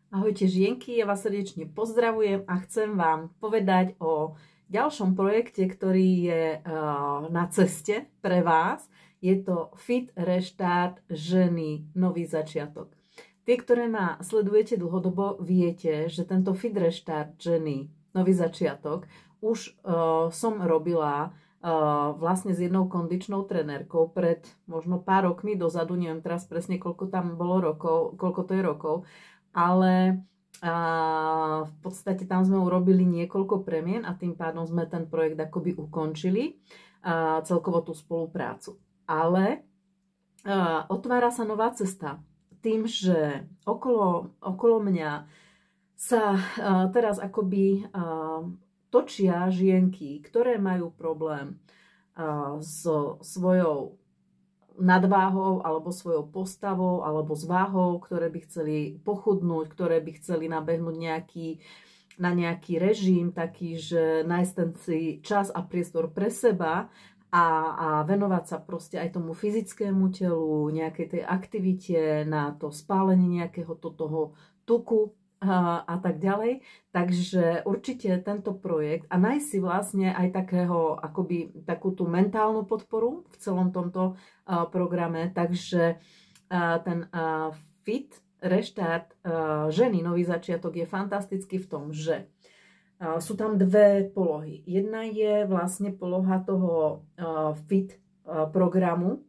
Ahojte žienky, ja vás srdečne pozdravujem a chcem vám povedať o ďalšom projekte, ktorý je na ceste pre vás. Je to Fit Reštart ženy, nový začiatok. Tie, ktoré ma sledujete dlhodobo, viete, že tento Fit Reštart ženy, nový začiatok, už som robila vlastne s jednou kondičnou trenérkou pred možno pár rokmi dozadu, neviem teraz presne, koľko tam bolo rokov, koľko to je rokov, ale v podstate tam sme urobili niekoľko premien a tým pádom sme ten projekt akoby ukončili, celkovo tú spoluprácu. Ale otvára sa nová cesta tým, že okolo mňa sa teraz akoby točia žienky, ktoré majú problém so svojou nadváhou alebo svojou postavou alebo s váhou, ktoré by chceli pochudnúť, ktoré by chceli nabehnúť na nejaký režim taký, že nájsť ten si čas a priestor pre seba a venovať sa proste aj tomu fyzickému telu, nejakej tej aktivite, na to spálenie nejakého toho tuku a tak ďalej. Takže určite tento projekt a nájsť si vlastne aj takú tú mentálnu podporu v celom tomto programe. Takže ten Fit Reštart ženy, nový začiatok je fantastický v tom, že sú tam dve polohy. Jedna je vlastne poloha toho Fit programu,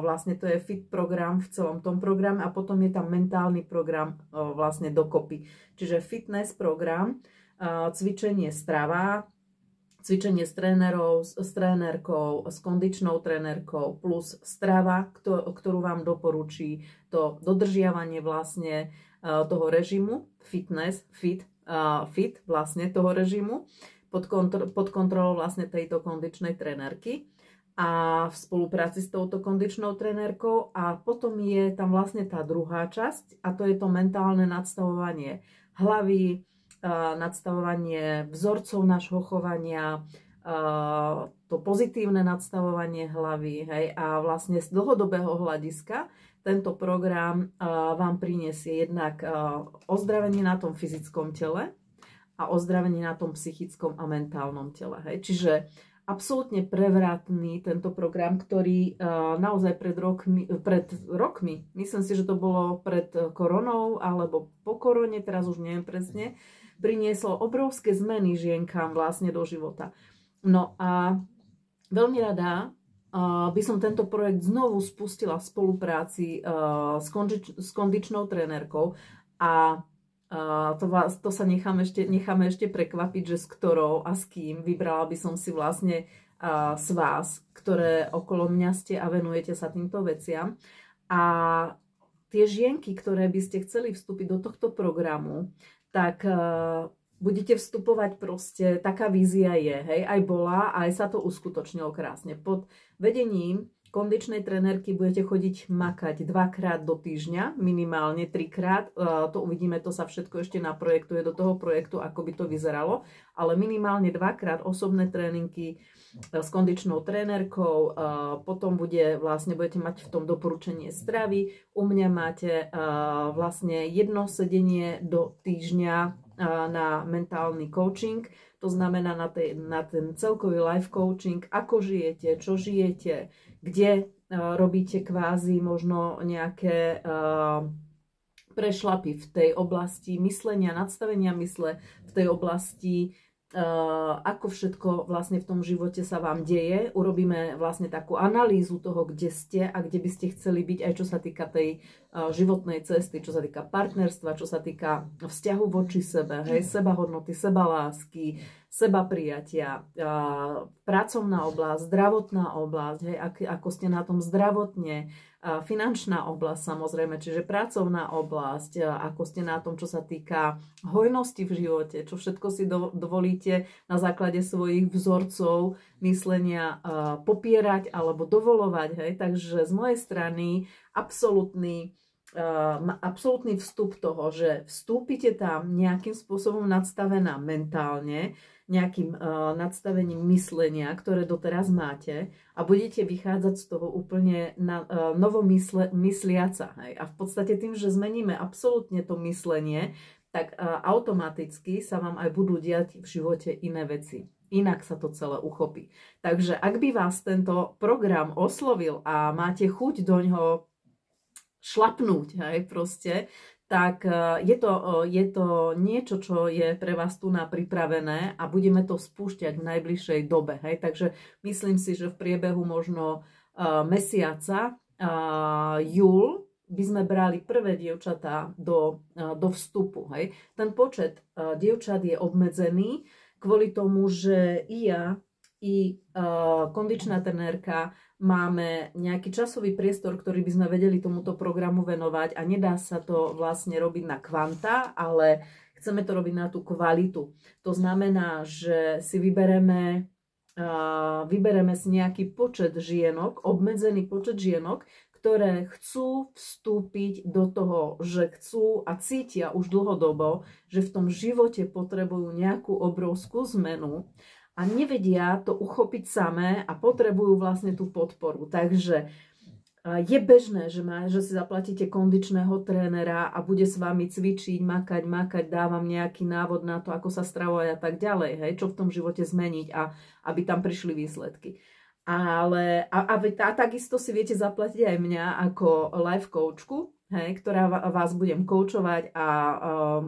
vlastne to je fit program v celom tom programe a potom je tam mentálny program vlastne dokopy. Čiže fitness program, cvičenie strava, cvičenie s trénerkou, s kondičnou trénerkou plus strava, ktorú vám doporučí to dodržiavanie vlastne toho režimu, fitness, fit vlastne toho režimu pod kontrolou vlastne tejto kondičnej trénerky a v spolupráci s touto kondičnou trenérkou a potom je tam vlastne tá druhá časť a to je to mentálne nadstavovanie hlavy, nadstavovanie vzorcov nášho chovania, to pozitívne nadstavovanie hlavy, hej, a vlastne z dlhodobého hľadiska tento program vám prinesie jednak ozdravenie na tom fyzickom tele a ozdravenie na tom psychickom a mentálnom tele, hej. Čiže absolútne prevratný tento program, ktorý naozaj pred rokmi, myslím si, že to bolo pred koronou alebo po korone, teraz už neviem presne, priniesol obrovské zmeny žienkám vlastne do života. No a veľmi rada by som tento projekt znovu spustila v spolupráci s kondičnou trenérkou a to sa necháme ešte prekvapiť, že s ktorou a s kým. Vybrala by som si vlastne z vás, ktoré okolo mňa ste a venujete sa týmto veciam. A tie žienky, ktoré by ste chceli vstúpiť do tohto programu, tak budete vstupovať proste, taká vízia je, hej, aj bola, aj sa to uskutočnilo krásne. Pod vedením kondičnej trenérky budete chodiť makať 2-krát do týždňa, minimálne 3-krát, to uvidíme, to sa všetko ešte naprojektuje do toho projektu, ako by to vyzeralo, ale minimálne 2-krát osobné tréningy s kondičnou trenérkou, potom budete mať v tom doporučenie stravy, u mňa máte vlastne jedno sedenie do týždňa na mentálny coaching, to znamená na ten celkový life coaching, ako žijete, čo žijete, kde robíte kvázi možno nejaké prešlapy v tej oblasti myslenia, nadstavenia mysle, v tej oblasti ako všetko vlastne v tom živote sa vám deje. Urobíme vlastne takú analýzu toho, kde ste a kde by ste chceli byť, aj čo sa týka tej životnej cesty, čo sa týka partnerstva, čo sa týka vzťahu voči sebe, hej, sebahodnoty, sebalásky, sebaprijatia, pracovná oblasť, zdravotná oblasť, hej, ako ste na tom zdravotne, finančná oblasť samozrejme, čiže pracovná oblasť, ako ste na tom, čo sa týka hojnosti v živote, čo všetko si dovolíte na základe svojich vzorcov myslenia popierať alebo dovolovať, hej, takže z mojej strany absolútny absolútny vstup toho, že vstúpite tam nejakým spôsobom nadstavená mentálne, nejakým nadstavením myslenia, ktoré doteraz máte a budete vychádzať z toho úplne novomysliaca. A v podstate tým, že zmeníme absolútne to myslenie, tak automaticky sa vám aj budú diať v živote iné veci. Inak sa to celé uchopí. Takže ak by vás tento program oslovil a máte chuť do ňoho šlapnúť, hej, proste, tak je to niečo, čo je pre vás tu pripravené a budeme to spúšťať v najbližšej dobe. Hej. Takže myslím si, že v priebehu možno mesiaca júl by sme brali prvé dievčatá do vstupu. Hej. Ten počet dievčat je obmedzený, kvôli tomu, že i ja, i kondičná trenérka máme nejaký časový priestor, ktorý by sme vedeli tomuto programu venovať a nedá sa to vlastne robiť na kvanta, ale chceme to robiť na tú kvalitu. To znamená, že si vybereme si nejaký počet žienok, obmedzený počet žienok, ktoré chcú vstúpiť do toho, že chcú a cítia už dlhodobo, že v tom živote potrebujú nejakú obrovskú zmenu a nevedia to uchopiť samé a potrebujú vlastne tú podporu. Takže je bežné, že si zaplatíte kondičného trénera a bude s vami cvičiť, makať, dávam nejaký návod na to, ako sa stravovať a tak ďalej, hej, čo v tom živote zmeniť a aby tam prišli výsledky. Ale takisto si viete zaplatiť aj mňa ako life coachku, hej, ktorá vás budem koučovať a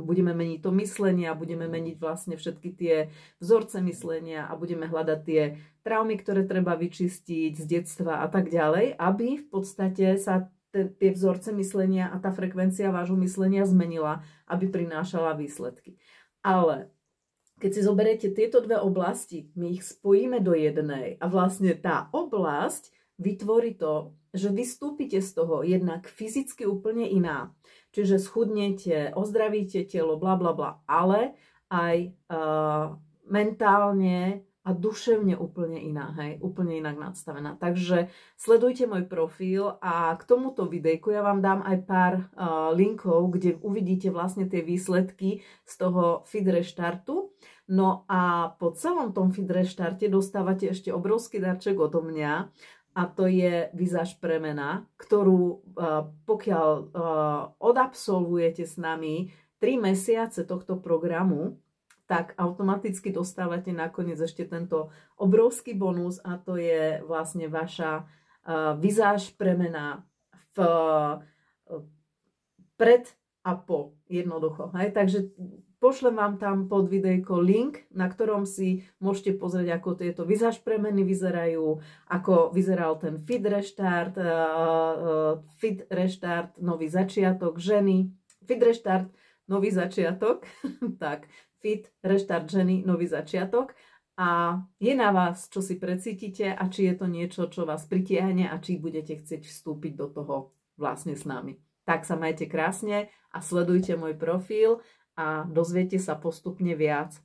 budeme meniť to myslenie a budeme meniť vlastne všetky tie vzorce myslenia a budeme hľadať tie traumy, ktoré treba vyčistiť z detstva a tak ďalej, aby v podstate sa tie vzorce myslenia a tá frekvencia vášho myslenia zmenila, aby prinášala výsledky. Ale keď si zoberiete tieto dve oblasti, my ich spojíme do jednej a vlastne tá oblasť vytvorí to, že vystúpite z toho jednak fyzicky úplne iná. Čiže schudnete, ozdravíte telo, bla bla bla, ale aj mentálne a duševne úplne iná, hej, úplne inak nadstavená. Takže sledujte môj profil a k tomuto videjku ja vám dám aj pár linkov, kde uvidíte vlastne tie výsledky z toho Fit Restartu. No a po celom tom Fit Reštarte dostávate ešte obrovský darček odo mňa a to je vizáž premena, ktorú pokiaľ odabsolvujete s nami 3 mesiace tohto programu, tak automaticky dostávate nakoniec ešte tento obrovský bonus a to je vlastne vaša vizáž premena pred a po, jednoducho. Hej? Takže pošlem vám tam pod videjko link, na ktorom si môžete pozrieť, ako tieto vizáž premeny vyzerajú, ako vyzeral ten Fit Restart, nový začiatok ženy, Fit Restart, nový začiatok, tak, Fit Restart ženy, nový začiatok. A je na vás, čo si precítite a či je to niečo, čo vás pritiahne a či budete chcieť vstúpiť do toho vlastne s nami. Tak sa majte krásne a sledujte môj profil a dozviete sa postupne viac